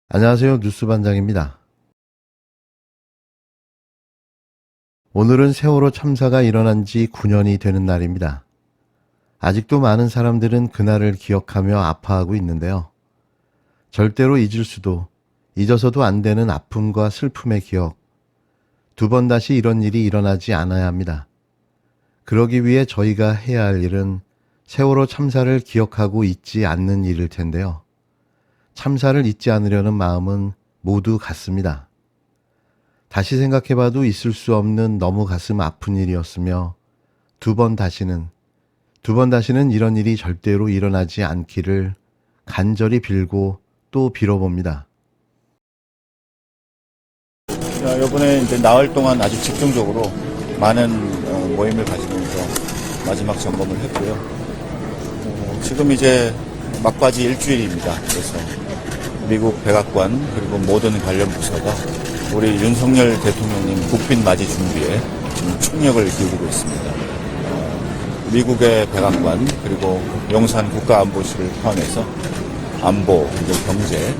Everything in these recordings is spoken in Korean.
안녕하세요. 뉴스반장입니다. 오늘은 세월호 참사가 일어난 지 9년이 되는 날입니다. 아직도 많은 사람들은 그날을 기억하며 아파하고 있는데요. 절대로 잊어서도 안 되는 아픔과 슬픔의 기억. 두 번 다시 이런 일이 일어나지 않아야 합니다. 그러기 위해 저희가 해야 할 일은 세월호 참사를 기억하고 잊지 않는 일일 텐데요. 참사를 잊지 않으려는 마음은 모두 같습니다. 다시 생각해봐도 있을 수 없는 너무 가슴 아픈 일이었으며 두 번 다시는 이런 일이 절대로 일어나지 않기를 간절히 빌고 또 빌어봅니다. 자, 이번에 이제 나흘 동안 아주 집중적으로 많은 모임을 가지면서 마지막 점검을 했고요. 지금 이제 막바지 일주일입니다. 그래서 미국 백악관 그리고 모든 관련 부서가 우리 윤석열 대통령님 국빈 맞이 준비에 지금 총력을 기울이고 있습니다. 미국의 백악관 그리고 용산 국가안보실을 포함해서 안보, 그리고 경제,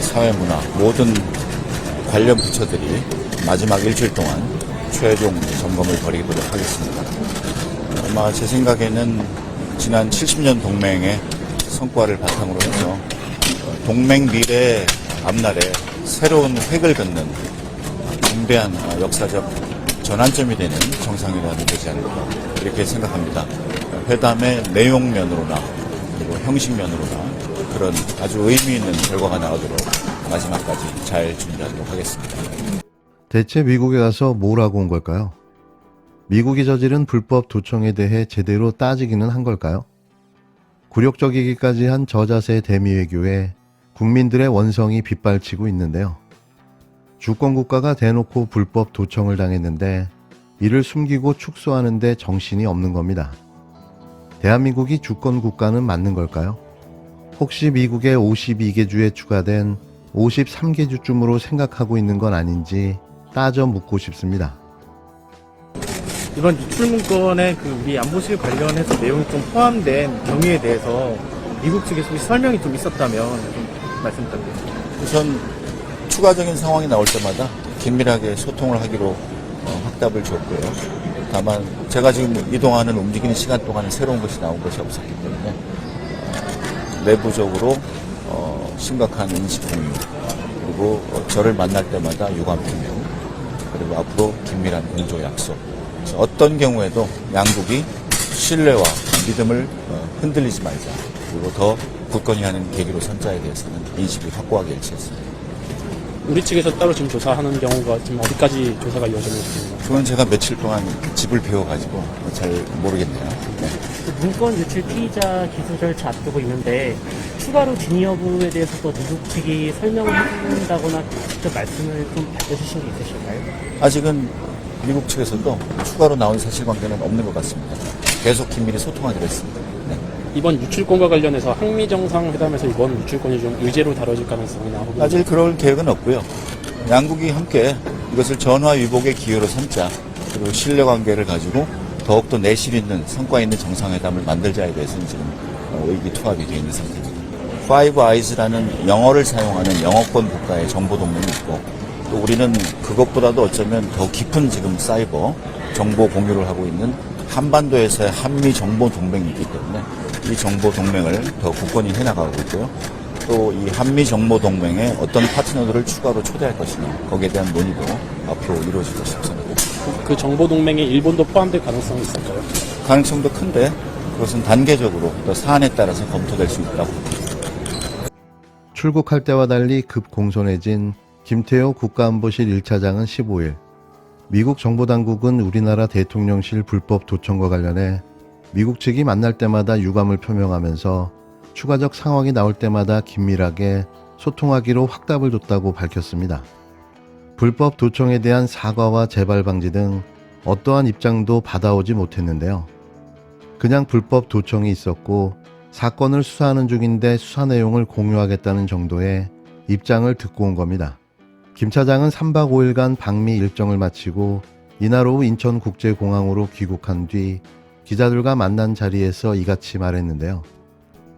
사회문화 모든 관련 부처들이 마지막 일주일 동안 최종 점검을 벌이도록 하겠습니다. 아마 제 생각에는 지난 70년 동맹의 성과를 바탕으로 해서 동맹 미래 앞날에 새로운 획을 긋는 중대한 역사적 전환점이 되는 정상회담이 되지 않을까 이렇게 생각합니다. 회담의 내용면으로나 그리고 형식면으로나 그런 아주 의미 있는 결과가 나오도록 마지막까지 잘 준비하도록 하겠습니다. 대체 미국에 가서 뭘 하고 온 걸까요? 미국이 저지른 불법 도청에 대해 제대로 따지기는 한 걸까요? 굴욕적이기까지 한 저자세 대미외교에 국민들의 원성이 빗발치고 있는데요. 주권국가가 대놓고 불법 도청을 당했는데 이를 숨기고 축소하는 데 정신이 없는 겁니다. 대한민국이 주권국가는 맞는 걸까요? 혹시 미국의 52개 주에 추가된 53개 주쯤으로 생각하고 있는 건 아닌지 따져 묻고 싶습니다. 이번 유출 문건에 우리 안보실 관련해서 내용이 좀 포함된 경위에 대해서 미국 측에서 혹시 설명이 좀 있었다면 좀 말씀 부탁드립니다. 우선 추가적인 상황이 나올 때마다 긴밀하게 소통을 하기로 확답을 줬고요. 다만 제가 지금 이동하는 움직이는 시간 동안에 새로운 것이 나온 것이 없었기 때문에 내부적으로 심각한 인식 공유 그리고 저를 만날 때마다 유감 표명 그리고 앞으로 긴밀한 공조 약속 어떤 경우에도 양국이 신뢰와 믿음을 흔들리지 말자 그리고 더 굳건히 하는 계기로 선자에 대해서는 인식을 확고하게 일치했습니다. 우리 측에서 따로 지금 조사하는 경우가 지금 어디까지 조사가 이루어졌는지. 그건 제가 며칠 동안 집을 비워가지고 잘 모르겠네요. 네. 문건 유출 피의자 기소 절차 앞두고 있는데 추가로 진위 여부에 대해서도 미국 측이 설명을 해준다거나 직접 말씀을 좀 밝혀주신 게 있으실까요? 아직은 미국 측에서도 추가로 나온 사실관계는 없는 것 같습니다. 계속 긴밀히 소통하기로 했습니다. 네. 이번 유출권과 관련해서 한미 정상회담에서 이번 유출권이 좀 의제로 다뤄질 가능성이나 혹은 아직 그럴 계획은 없고요. 양국이 함께 이것을 전화위복의 기회로 삼자 그리고 신뢰관계를 가지고 더욱더 내실 있는 성과 있는 정상회담을 만들자에 대해서는 지금 의기투합이 되어 있는 상태입니다. Five Eyes라는 영어를 사용하는 영어권 국가의 정보 동맹이 있고 또 우리는 그것보다도 어쩌면 더 깊은 지금 사이버 정보 공유를 하고 있는 한반도에서의 한미 정보 동맹이 있기 때문에 이 정보 동맹을 더 굳건히 해나가고 있고요. 또 이 한미 정보 동맹에 어떤 파트너들을 추가로 초대할 것이냐 거기에 대한 논의도 앞으로 이루어질 것으로 생각합니다. 그 정보 동맹에 일본도 포함될 가능성이 있을까요? 가능성도 큰데 그것은 단계적으로 또 사안에 따라서 검토될 수 있다고 봅니다. 출국할 때와 달리 급 공손해진 김태호 국가안보실 1차장은 15일 미국 정보당국은 우리나라 대통령실 불법 도청과 관련해 미국 측이 만날 때마다 유감을 표명하면서 추가적 상황이 나올 때마다 긴밀하게 소통하기로 확답을 줬다고 밝혔습니다. 불법 도청에 대한 사과와 재발 방지 등 어떠한 입장도 받아오지 못했는데요. 그냥 불법 도청이 있었고 사건을 수사하는 중인데 수사 내용을 공유하겠다는 정도의 입장을 듣고 온 겁니다. 김 차장은 3박 5일간 방미 일정을 마치고 이날 오후 인천국제공항으로 귀국한 뒤 기자들과 만난 자리에서 이같이 말했는데요.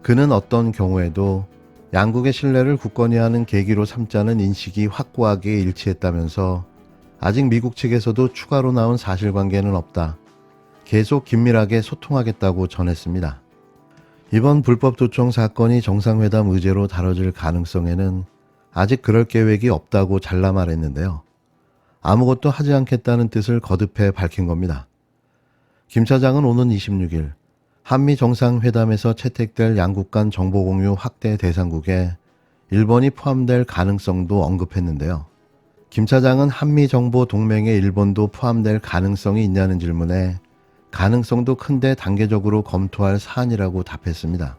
그는 어떤 경우에도 양국의 신뢰를 굳건히 하는 계기로 삼자는 인식이 확고하게 일치했다면서 아직 미국 측에서도 추가로 나온 사실관계는 없다. 계속 긴밀하게 소통하겠다고 전했습니다. 이번 불법 도청 사건이 정상회담 의제로 다뤄질 가능성에는 아직 그럴 계획이 없다고 잘라 말했는데요. 아무것도 하지 않겠다는 뜻을 거듭해 밝힌 겁니다. 김 차장은 오는 26일 한미 정상회담에서 채택될 양국 간 정보 공유 확대 대상국에 일본이 포함될 가능성도 언급했는데요. 김 차장은 한미 정보 동맹에 일본도 포함될 가능성이 있냐는 질문에 가능성도 큰데 단계적으로 검토할 사안이라고 답했습니다.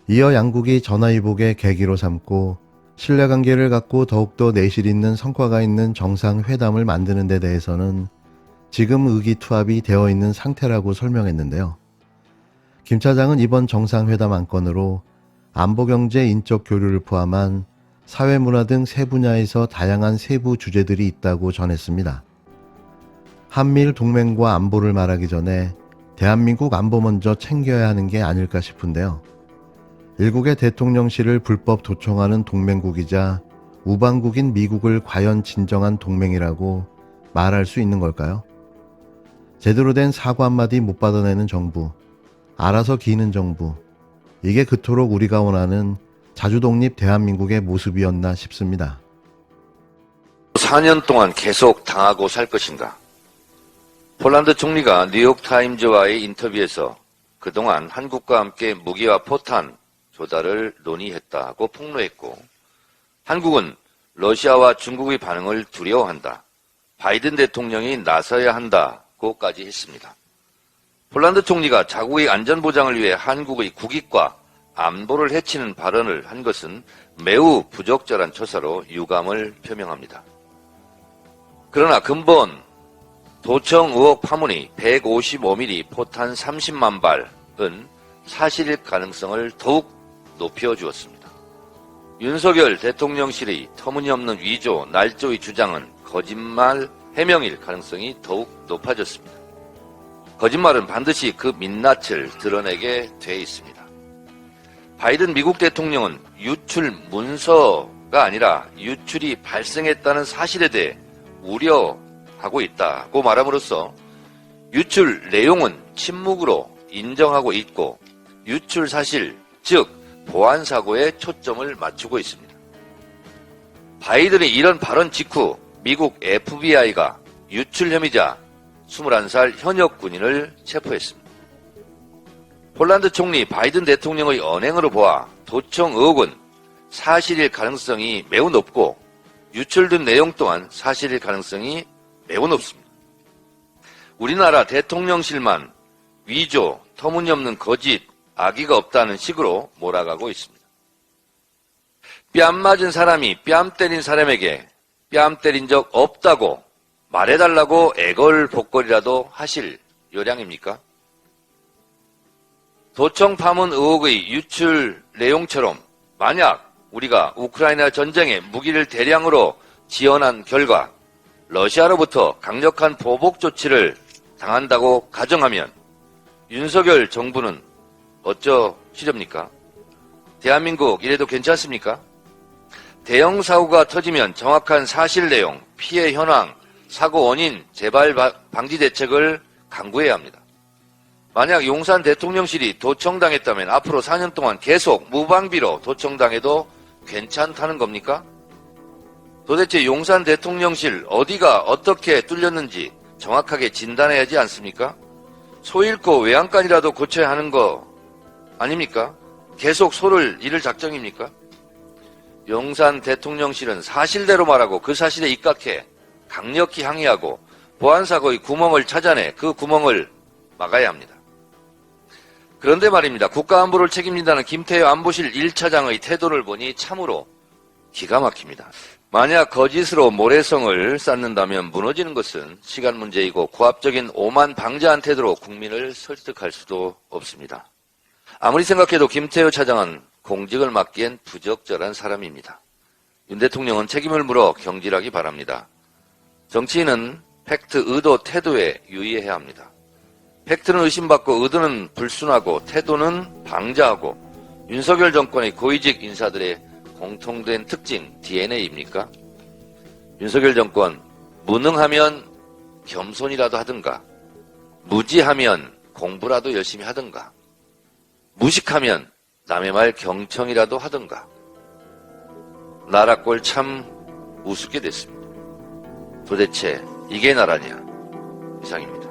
이어 양국이 전화위복의 계기로 삼고 신뢰관계를 갖고 더욱더 내실 있는 성과가 있는 정상회담을 만드는 데 대해서는 지금 의기투합이 되어 있는 상태라고 설명했는데요. 김 차장은 이번 정상회담 안건으로 안보, 경제, 인적 교류를 포함한 사회, 문화 등 세 분야에서 다양한 세부 주제들이 있다고 전했습니다. 한미일 동맹과 안보를 말하기 전에 대한민국 안보 먼저 챙겨야 하는 게 아닐까 싶은데요. 일국의 대통령실을 불법 도청하는 동맹국이자 우방국인 미국을 과연 진정한 동맹이라고 말할 수 있는 걸까요? 제대로 된 사과 한마디 못 받아내는 정부, 알아서 기는 정부, 이게 그토록 우리가 원하는 자주독립 대한민국의 모습이었나 싶습니다. 4년 동안 계속 당하고 살 것인가? 폴란드 총리가 뉴욕타임즈와의 인터뷰에서 그동안 한국과 함께 무기와 포탄 조달을 논의했다고 폭로했고, 한국은 러시아와 중국의 반응을 두려워한다. 바이든 대통령이 나서야 한다고까지 했습니다. 폴란드 총리가 자국의 안전보장을 위해 한국의 국익과 안보를 해치는 발언을 한 것은 매우 부적절한 처사로 유감을 표명합니다. 그러나 근본 도청 의혹 파문이 155mm 포탄 30만 발은 사실일 가능성을 더욱 높여주었습니다. 윤석열 대통령실의 터무니없는 위조, 날조의 주장은 거짓말 해명일 가능성이 더욱 높아졌습니다. 거짓말은 반드시 그 민낯을 드러내게 돼 있습니다. 바이든 미국 대통령은 유출 문서가 아니라 유출이 발생했다는 사실에 대해 우려하고 있다고 말함으로써 유출 내용은 침묵으로 인정하고 있고 유출 사실, 즉 보안사고에 초점을 맞추고 있습니다. 바이든의 이런 발언 직후 미국 FBI가 유출 혐의자 21살 현역 군인을 체포했습니다. 폴란드 총리 바이든 대통령의 언행으로 보아 도청 의혹은 사실일 가능성이 매우 높고 유출된 내용 또한 사실일 가능성이 매우 높습니다. 우리나라 대통령실만 위조, 터무니없는 거짓, 악의가 없다는 식으로 몰아가고 있습니다. 뺨 맞은 사람이 뺨 때린 사람에게 뺨 때린 적 없다고 말해달라고 애걸복걸이라도 하실 요량입니까? 도청 파문 의혹의 유출 내용처럼 만약 우리가 우크라이나 전쟁에 무기를 대량으로 지원한 결과 러시아로부터 강력한 보복 조치를 당한다고 가정하면 윤석열 정부는 어쩌시렵니까? 대한민국 이래도 괜찮습니까? 대형 사고가 터지면 정확한 사실 내용, 피해 현황, 사고 원인, 재발 방지 대책을 강구해야 합니다. 만약 용산 대통령실이 도청당했다면 앞으로 4년 동안 계속 무방비로 도청당해도 괜찮다는 겁니까? 도대체 용산 대통령실 어디가 어떻게 뚫렸는지 정확하게 진단해야 하지 않습니까? 소 잃고 외양간이라도 고쳐야 하는 거 아닙니까? 계속 소를 잃을 작정입니까? 용산 대통령실은 사실대로 말하고 그 사실에 입각해 강력히 항의하고 보안사고의 구멍을 찾아내 그 구멍을 막아야 합니다. 그런데 말입니다. 국가안보를 책임진다는 김태효 안보실 1차장의 태도를 보니 참으로 기가 막힙니다. 만약 거짓으로 모래성을 쌓는다면 무너지는 것은 시간 문제이고 고압적인 오만 방자한 태도로 국민을 설득할 수도 없습니다. 아무리 생각해도 김태효 차장은 공직을 맡기엔 부적절한 사람입니다. 윤 대통령은 책임을 물어 경질하기 바랍니다. 정치인은 팩트, 의도, 태도에 유의해야 합니다. 팩트는 의심받고 의도는 불순하고 태도는 방자하고 윤석열 정권의 고위직 인사들의 공통된 특징 DNA입니까? 윤석열 정권 무능하면 겸손이라도 하든가, 무지하면 공부라도 열심히 하든가, 무식하면 남의 말 경청이라도 하든가. 나라 꼴 참 우습게 됐습니다. 도대체 이게 나라냐? 이상입니다.